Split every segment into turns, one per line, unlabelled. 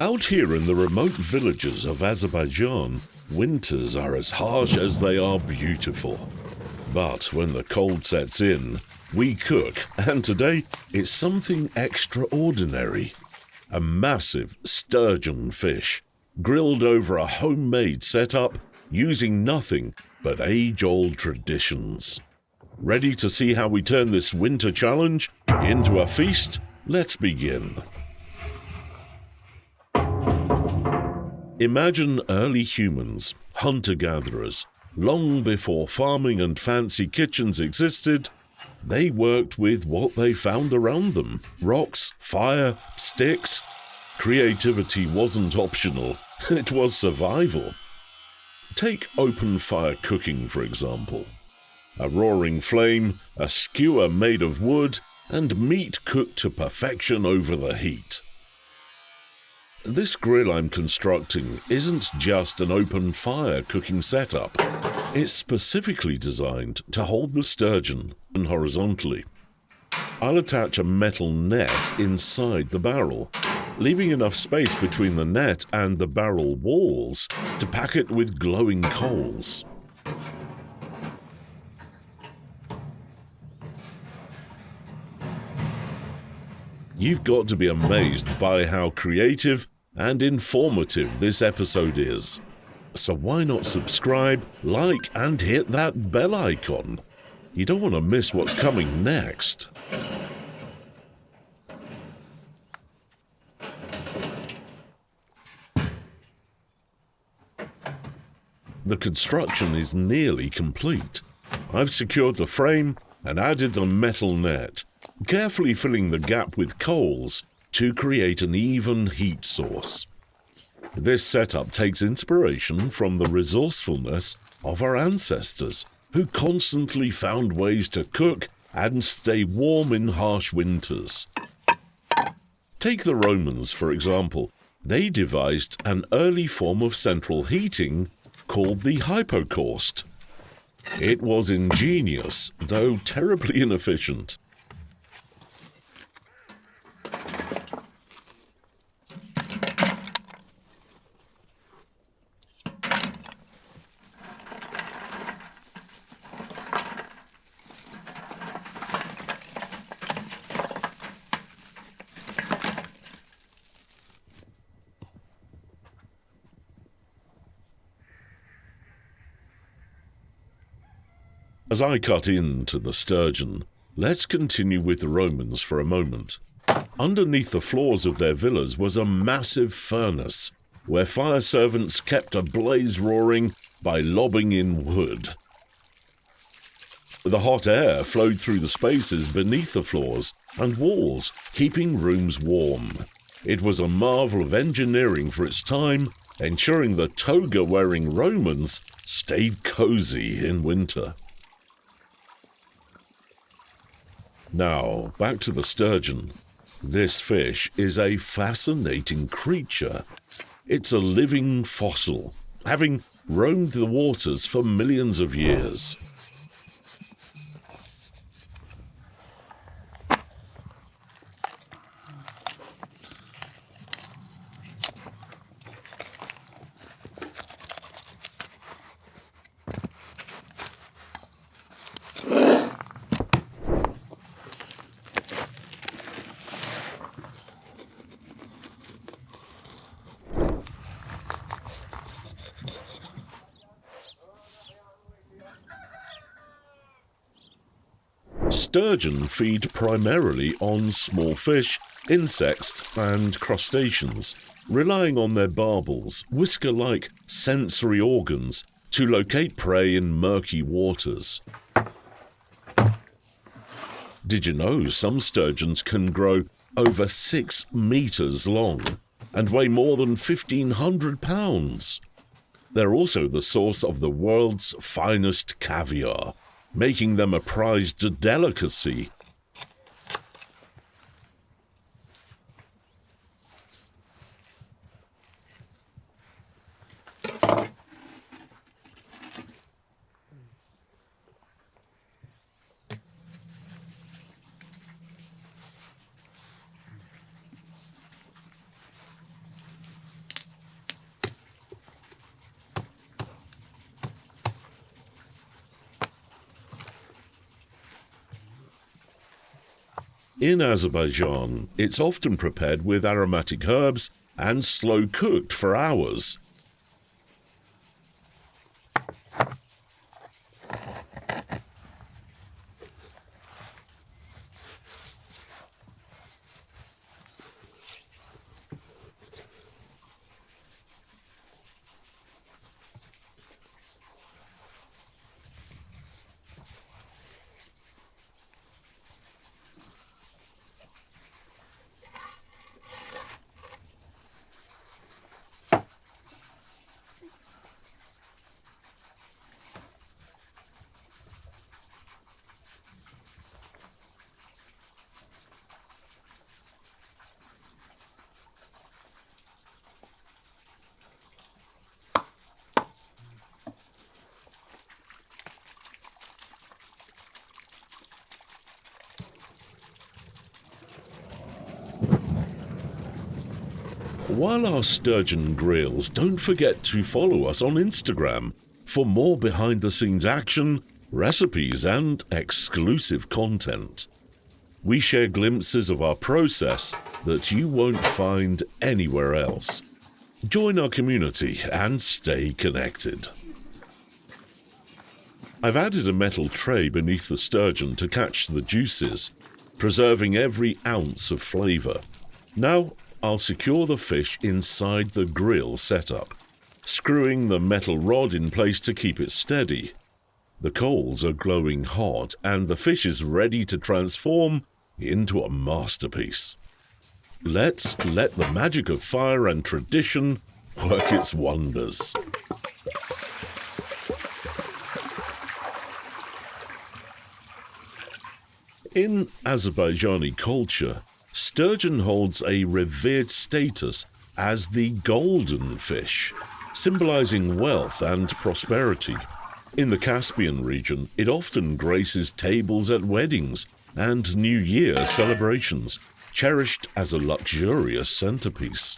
Out here in the remote villages of Azerbaijan, winters are as harsh as they are beautiful. But when the cold sets in, we cook, and today it's something extraordinary. A massive sturgeon fish, grilled over a homemade setup using nothing but age-old traditions. Ready to see how we turn this winter challenge into a feast? Let's begin. Imagine early humans, hunter-gatherers. Long before farming and fancy kitchens existed, they worked with what they found around them. Rocks, fire, sticks. Creativity wasn't optional, it was survival. Take open fire cooking, for example. A roaring flame, a skewer made of wood, and meat cooked to perfection over the heat. This grill I'm constructing isn't just an open fire cooking setup. It's specifically designed to hold the sturgeon horizontally. I'll attach a metal net inside the barrel, leaving enough space between the net and the barrel walls to pack it with glowing coals. You've got to be amazed by how creative and informative this episode is. So why not subscribe, like, and hit that bell icon? You don't want to miss what's coming next. The construction is nearly complete. I've secured the frame and added the metal net, carefully filling the gap with coals to create an even heat source. This setup takes inspiration from the resourcefulness of our ancestors, who constantly found ways to cook and stay warm in harsh winters. Take the Romans, for example. They devised an early form of central heating called the hypocaust. It was ingenious, though terribly inefficient. As I cut into the sturgeon, let's continue with the Romans for a moment. Underneath the floors of their villas was a massive furnace, where fire servants kept a blaze roaring by lobbing in wood. The hot air flowed through the spaces beneath the floors and walls, keeping rooms warm. It was a marvel of engineering for its time, ensuring the toga-wearing Romans stayed cozy in winter. Now, back to the sturgeon. This fish is a fascinating creature. It's a living fossil, having roamed the waters for millions of years. Sturgeon feed primarily on small fish, insects, and crustaceans, relying on their barbels, whisker-like sensory organs, to locate prey in murky waters. Did you know some sturgeons can grow over 6 meters long and weigh more than 1,500 pounds? They're also the source of the world's finest caviar, making them a prized delicacy. In Azerbaijan, it's often prepared with aromatic herbs and slow cooked for hours. While our sturgeon grills, don't forget to follow us on Instagram for more behind-the-scenes action, recipes and exclusive content. We share glimpses of our process that you won't find anywhere else. Join our community and stay connected. I've added a metal tray beneath the sturgeon to catch the juices, preserving every ounce of flavour. Now, I'll secure the fish inside the grill setup, screwing the metal rod in place to keep it steady. The coals are glowing hot and the fish is ready to transform into a masterpiece. Let's let the magic of fire and tradition work its wonders. In Azerbaijani culture, sturgeon holds a revered status as the golden fish, symbolizing wealth and prosperity. In the Caspian region, it often graces tables at weddings and New Year celebrations, cherished as a luxurious centerpiece.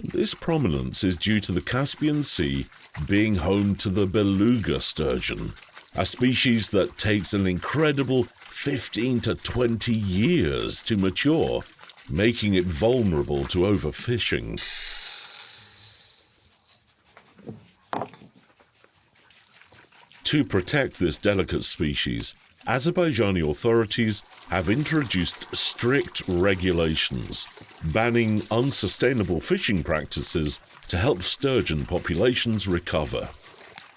This prominence is due to the Caspian Sea being home to the beluga sturgeon, a species that takes an incredible 15 to 20 years to mature, making it vulnerable to overfishing. To protect this delicate species, Azerbaijani authorities have introduced strict regulations, banning unsustainable fishing practices to help sturgeon populations recover.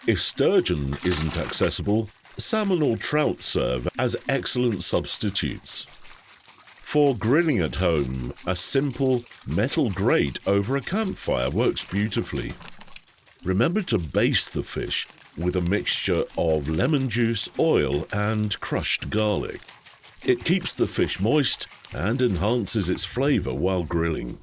If sturgeon isn't accessible, salmon or trout serve as excellent substitutes. For grilling at home, a simple metal grate over a campfire works beautifully. Remember to baste the fish with a mixture of lemon juice, oil, and crushed garlic. It keeps the fish moist and enhances its flavor while grilling.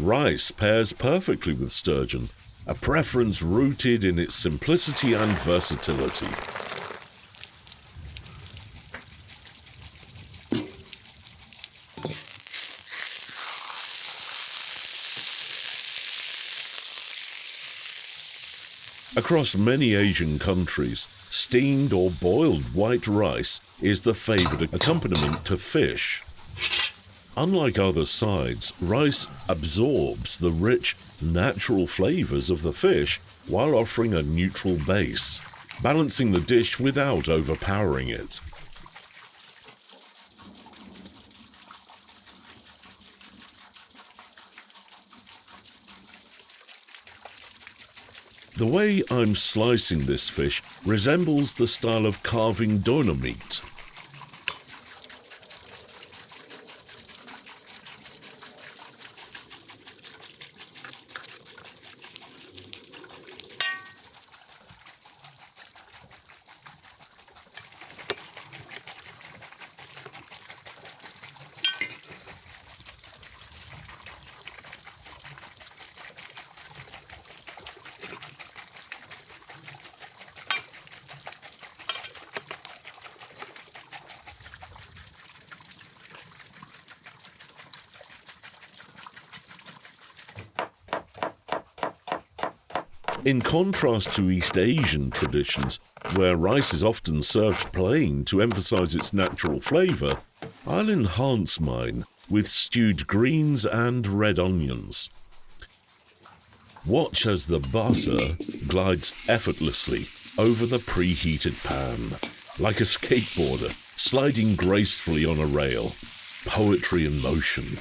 Rice pairs perfectly with sturgeon, a preference rooted in its simplicity and versatility. Across many Asian countries, steamed or boiled white rice is the favourite accompaniment to fish. Unlike other sides, rice absorbs the rich, natural flavours of the fish while offering a neutral base, balancing the dish without overpowering it. The way I'm slicing this fish resembles the style of carving doner meat. In contrast to East Asian traditions, where rice is often served plain to emphasize its natural flavor, I'll enhance mine with stewed greens and red onions. Watch as the butter glides effortlessly over the preheated pan, like a skateboarder sliding gracefully on a rail. Poetry in motion.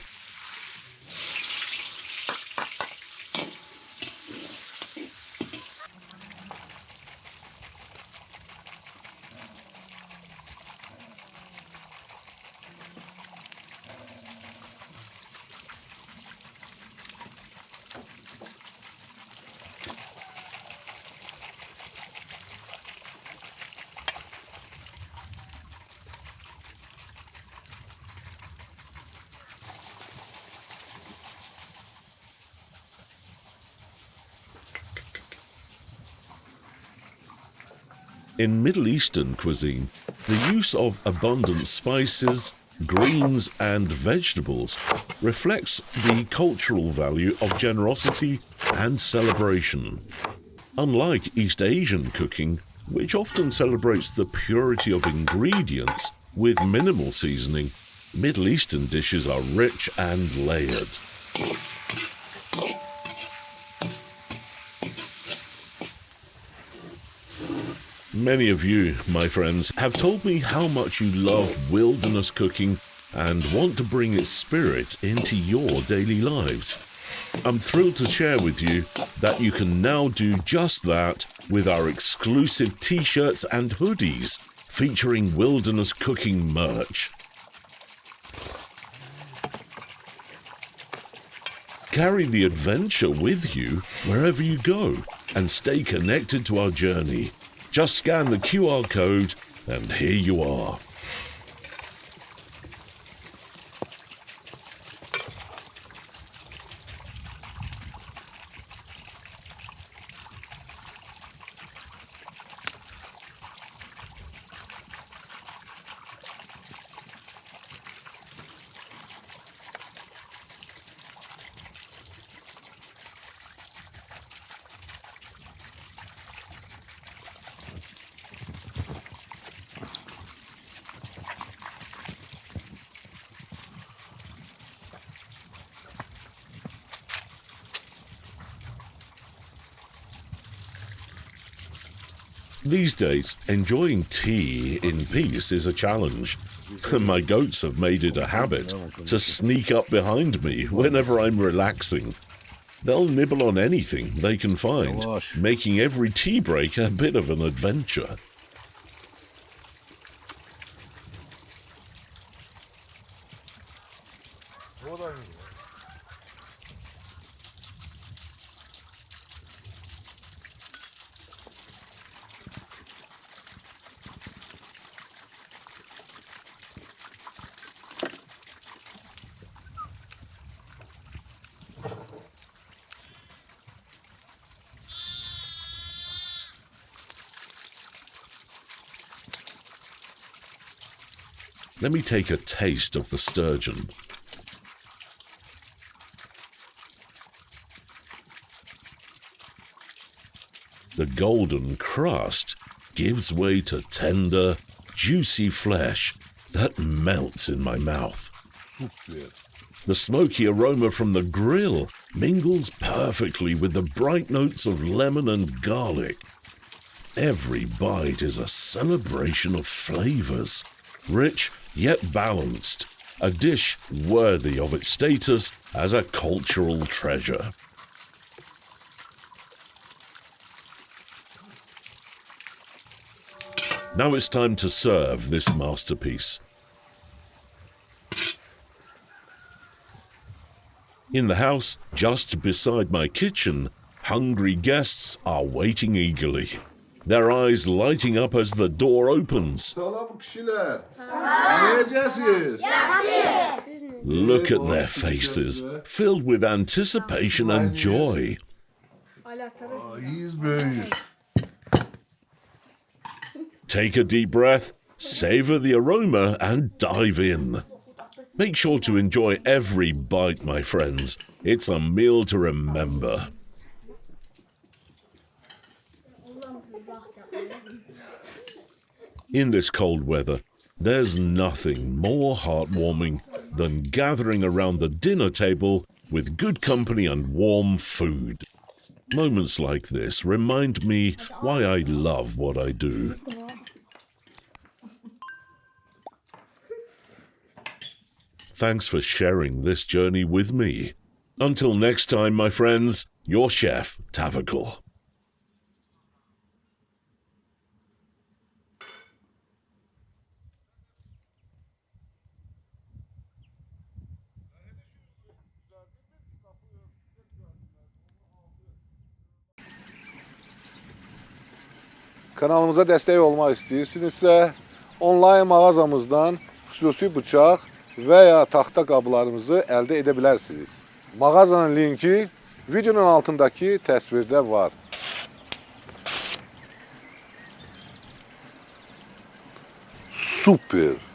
In Middle Eastern cuisine, the use of abundant spices, greens and vegetables reflects the cultural value of generosity and celebration. Unlike East Asian cooking, which often celebrates the purity of ingredients with minimal seasoning, Middle Eastern dishes are rich and layered. Many of you, my friends, have told me how much you love wilderness cooking and want to bring its spirit into your daily lives. I'm thrilled to share with you that you can now do just that with our exclusive t-shirts and hoodies featuring wilderness cooking merch. Carry the adventure with you wherever you go and stay connected to our journey. Just scan the QR code and here you are. These days, enjoying tea in peace is a challenge. My goats have made it a habit to sneak up behind me whenever I'm relaxing. They'll nibble on anything they can find, making every tea break a bit of an adventure. Let me take a taste of the sturgeon. The golden crust gives way to tender, juicy flesh that melts in my mouth. The smoky aroma from the grill mingles perfectly with the bright notes of lemon and garlic. Every bite is a celebration of flavors, rich yet balanced, a dish worthy of its status as a cultural treasure. Now it's time to serve this masterpiece. In the house, just beside my kitchen, hungry guests are waiting eagerly, their eyes lighting up as the door opens. Look at their faces, filled with anticipation and joy. Take a deep breath, savor the aroma, and dive in. Make sure to enjoy every bite, my friends. It's a meal to remember. In this cold weather, there's nothing more heartwarming than gathering around the dinner table with good company and warm food. Moments like this remind me why I love what I do. Thanks for sharing this journey with me. Until next time, my friends, your chef, Tavakkul.
Kanalımıza dəstək olmaq istəyirsinizsə, onlayn mağazamızdan xüsusi bıçaq və ya taxta qablarımızı əldə edə bilərsiniz. Mağazanın linki videonun altındakı təsvirdə var. Super!